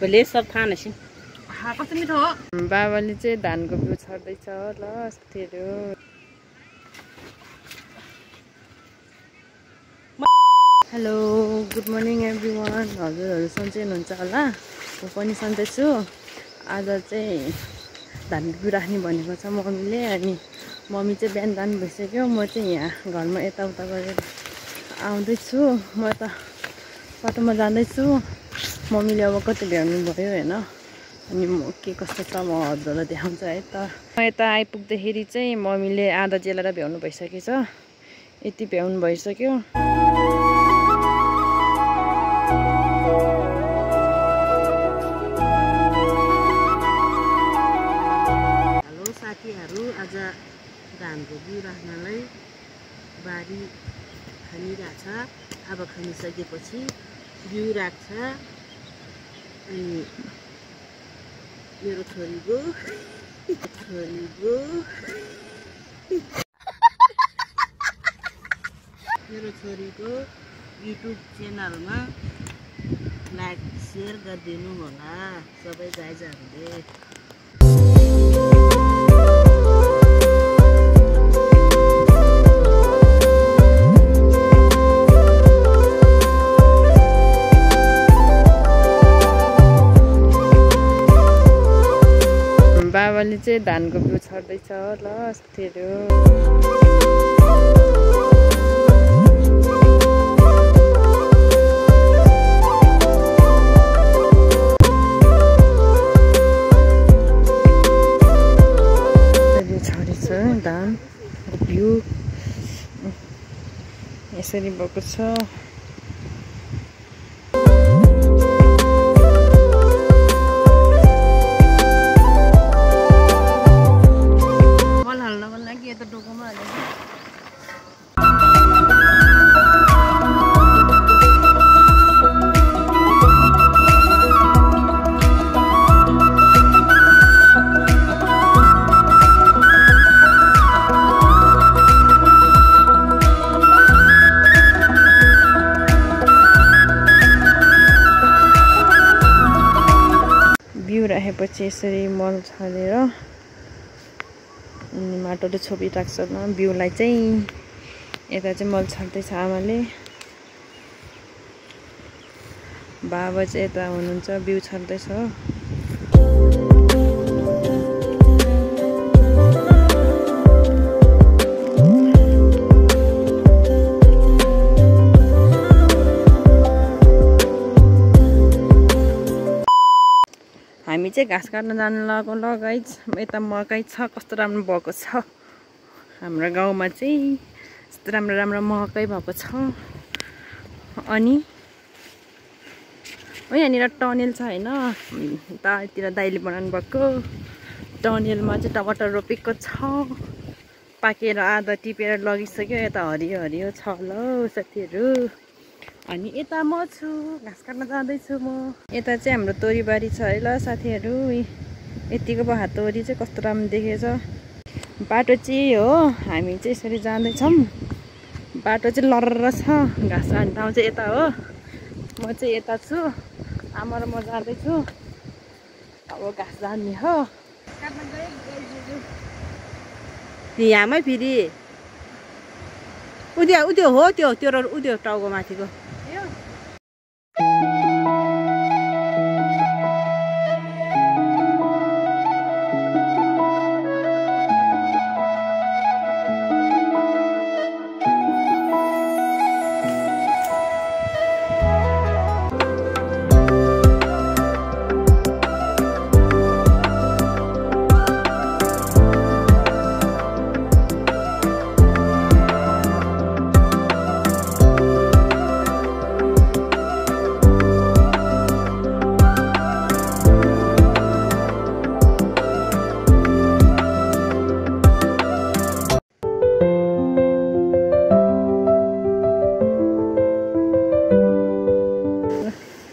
भोलि सब थाहा नसिन कस्तो मिठो हो। बाबाले चाहिँ धानको बिउ छर्दैछ ल साथीहरू। Hello good morning everyone. हजुरहरू सन्चै हुनुहुन्छ होला, म पनि सन्चै छु। आज चाहिँ धानको बिउ राख्ने भनेको छ मम्मीले, अनि मम्मी चाहिँ बिहान जानु भइसक्यो। म चाहिँ यहाँ घरमा यताउता गरेर आउँदैछु। म त बाटोमा जाँदैछु। मम्मीले अब कति भ्याउनु भयो होइन, अनि म के कस्तो छ म हजुरलाई देखाउँछु है त। म यता आइपुग्दाखेरि चाहिँ मम्मीले आधा जेलेर भ्याउनु भइसकेछ, यति भ्याउनु भइसक्यो। हेलो साथीहरू, आज धानको बिउ राख्नलाई बारी खनिरहेछ। अब खनिसकेपछि बिउ राख्छ। अनि मेरो छोरीको युट्युब च्यानलमा लाइक सेयर गरिदिनु होला सबै दाइजाहरूले। बाबाले चाहिँ धानको बिउ छर्दैछ ल साथीहरू। छरेछ धानको बिउ यसरी भएको छ। बिउ राखेपछि यसरी मल छरेर माटोले छोपिराख्छ बिउलाई चाहिँ। यता चाहिँ मल छर्दैछ आमाले, बाबा चाहिँ यता हुनुहुन्छ बिउ छर्दैछ। हामी चाहिँ घाँस काट्न जानु लागेको ल गाइज। यता मकै छ, कस्तो राम्रो भएको छ। हाम्रो गाउँमा चाहिँ यस्तो राम्रो राम्रो मकै भएको छ। अनि यहाँनिर टनेल छ होइन, यतातिर दाइले बनाउनु भएको टनेलमा चाहिँ टमाटर रोपेको छ। पाकेर आधा टिपेर लगिसक्यो। यता हरियो हरियो छ ल साथीहरू। अनि यता म छु, घाँस काट्न जाँदैछु म। यता चाहिँ हाम्रो तोरीबारी छ है ल साथीहरू। यतिको पो हातोरी चाहिँ कस्तो राम्रो देखेछ। बाटो चाहिँ हो, हामी चाहिँ यसरी जाँदैछौँ। बाटो चाहिँ लर्र छ, घाँस हाल्ने ठाउँ चाहिँ यता हो। म चाहिँ यता छु, आमा र म जाँदैछु। अब घाँस जाने हो। यहाँमै फेरि उद्यो हो त्यो टाउको माथिको।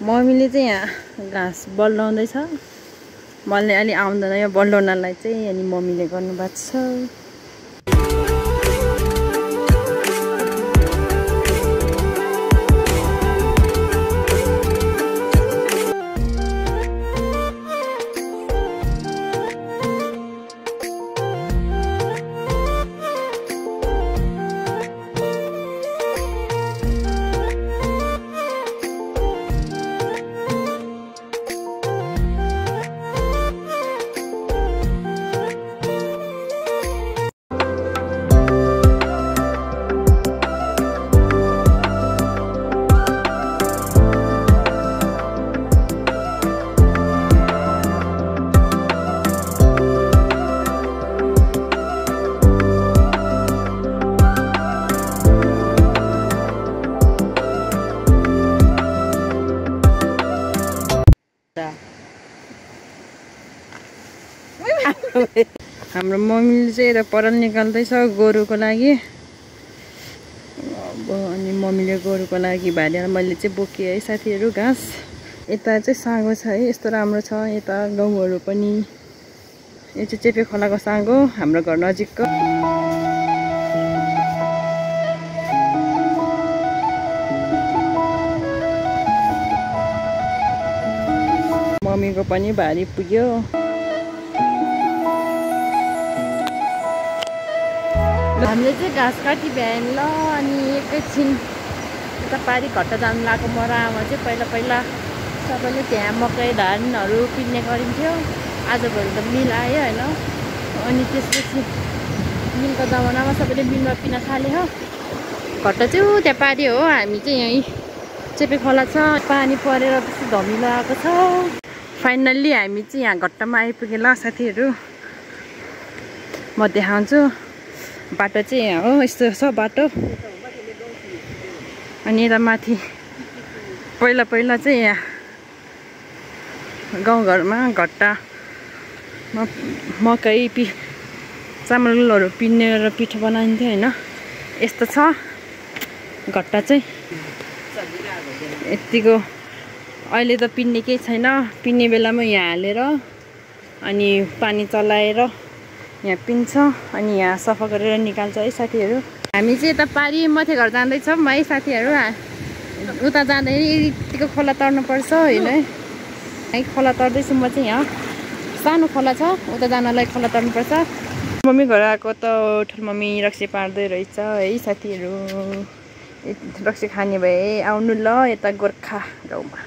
मम्मीले चाहिँ यहाँ घाँस बल्लाउँदैछ। मलाई अलि आउँदैन यो बल्लाउनलाई चाहिँ, अनि मम्मीले गर्नुभएको छ। हाम्रो मम्मीले चाहिँ यता पराल निकाल्दैछ गोरुको लागि। अब अनि मम्मीले गोरुको लागि भालेर मैले चाहिँ बोकेँ है साथीहरू घाँस। यता चाहिँ साँगो छ है, यस्तो राम्रो छ। यता गाउँहरू पनि यो चाहिँ चेपे खोलाको साँगो, हाम्रो घर नजिकको। मम्मीको पनि भारी पुग्यो। हामीले चाहिँ घाँस काटी भ्याएन ल। अनि एकैछिन यता पारी घट्टा जानु लागेको म र आमा चाहिँ पहिला सबैले त्यहाँ मकै धानहरू पिन्ने गरिन्थ्यो। आजभोलि त मिल आयो होइन। अनि त्यसपछि मिलको जमानामा सबैले मिलमा पिन थाले हो। घट्टा चाहिँ त्यहाँ पारी हो, हामी चाहिँ यहीँ चेपे खोला छ। पानी परेर त्यस्तो धमिलो आएको छ। फाइनल्ली हामी चाहिँ यहाँ घट्टामा आइपुग्यो ल साथीहरू। म देखाउँछु। बाटो चाहिँ यहाँ हो, यस्तो छ बाटो। अनि यता माथि पहिला चाहिँ यहाँ गाउँघरमा घट्टामा मकै चामलहरू पिनेर पिठो बनाइन्थ्यो होइन। यस्तो छ घट्टा चाहिँ यतिको। अहिले त पिन्ने केही छैन। पिन्ने बेलामा यहाँ हालेर अनि पानी चलाएर यहाँ पिन्छ अनि यहाँ सफा गरेर निकाल्छ है साथीहरू। हामी चाहिँ यता पारी मथे घर जाँदैछौँ है साथीहरू। उता जाँदाखेरि यतिको खोला तर्नुपर्छ होइन है। खोला तर्दैछु म चाहिँ। यहाँ सानो खोला छ, उता जानलाई खोला तर्नुपर्छ। मम्मी घर आएको त ठुलो मम्मी रक्सी पार्दै रहेछ है साथीहरू। रक्सी खाने भए आउनु ल यता गोर्खा गाउँमा।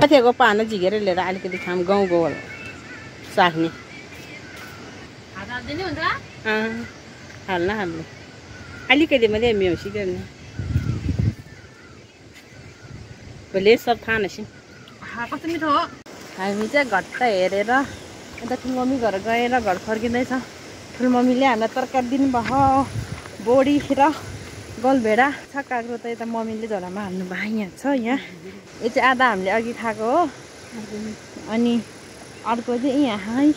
माथिको पाना झिकेर लिएर अलिकति खाम गाउँको साख्ने हाल्न अलिकति मात्रै म्याउसी गर्ने भोलि सब थाहा नसिम। कस्तो मिठो हो। हामी चाहिँ घट्टा हेरेर यता ठुलो मम्मी घर गएर घर फर्किँदैछ। ठुलो मम्मीले हामीलाई तरकारी दिनुभयो, बोडी र गलभेडा छ। काँक्रो त यता मम्मीले झोलामा हाल्नु भयो। यहाँ छ, यहाँ यो चाहिँ आधा हामीले अघि खाएको हो। अनि अर्को चाहिँ यहाँ है,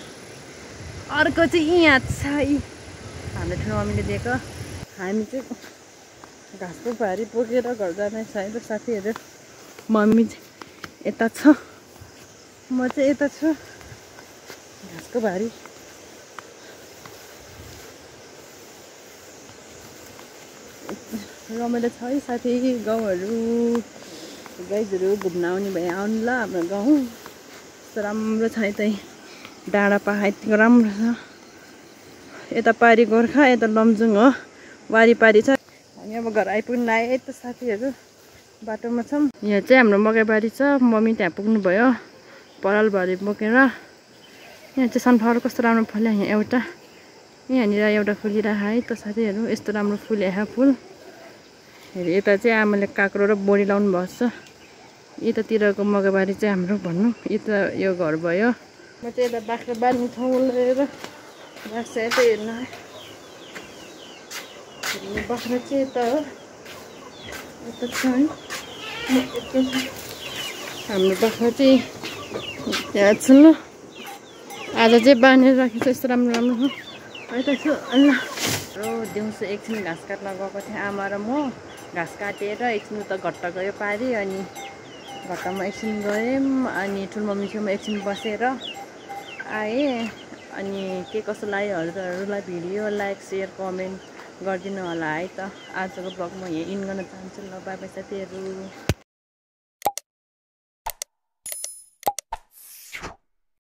अर्को चाहिँ यहाँ छ है, हामीले ठुलो मम्मीले दिएको। हामी चाहिँ घाँसको भारी बोकेर घर जाँदैछ है त साथीहरू। मम्मी चाहिँ यता छ, म चाहिँ यता छु। घाँसको भारी रमाइलो छ है साथी। गाउँहरू गाइजहरू घुम्न आउने भए आउनु ल हाम्रो गाउँ। यस्तो राम्रो छ यतै, डाँडा पाखा यतिको राम्रो छ। यता पारी गोर्खा, यता लमजुङ हो, वारिपारी छ। हामी अब घर आइपुग्नु आयो त साथीहरू, बाटोमा छौँ। यहाँ चाहिँ हाम्रो मकैबारी छ। मम्मी त्यहाँ पुग्नुभयो पराल भारी बोकेर। यहाँ चाहिँ सनफ्लावर कस्तो राम्रो फल्यो। यहाँ एउटा, यहाँनिर एउटा फुलिरहेको है त साथीहरू। यस्तो राम्रो फुलेको फुल। यता चाहिँ आमाले काँक्रो र बोडी लाउनु भएको छ। यतातिरको मकैबारी चाहिँ हाम्रो भनौँ। यता यो घर भयो। म चाहिँ यता बाख्रा बाँध्ने ठाउँ लिएर बाख्रा यता हेर्न आएँ। बाख्रा चाहिँ यता हो, यता छ है। हाम्रो बाख्रा चाहिँ यहाँ छ ल। आज चाहिँ बाँधेर राखेको छ यस्तो राम्रो राम्रो हो। यता छु अल्ला। दिउँसो एकछिन घाँस काट्न गएको थिएँ आमा र म। घाँस काटेर एकछिन उता घट्टा गयो पारी। अनि घट्टामा एकछिन गयौँ। अनि ठुलो मम्मी छेउमा एकछिन बसेर आएँ। अनि के कसो लाग्यो हजुरहरूलाई भिडियो लाइक, सेयर, कमेन्ट गरिदिनु होला है त। आजको ब्लग म यहाँ इन गर्न चाहन्छु। ल बाई बाई साथीहरू।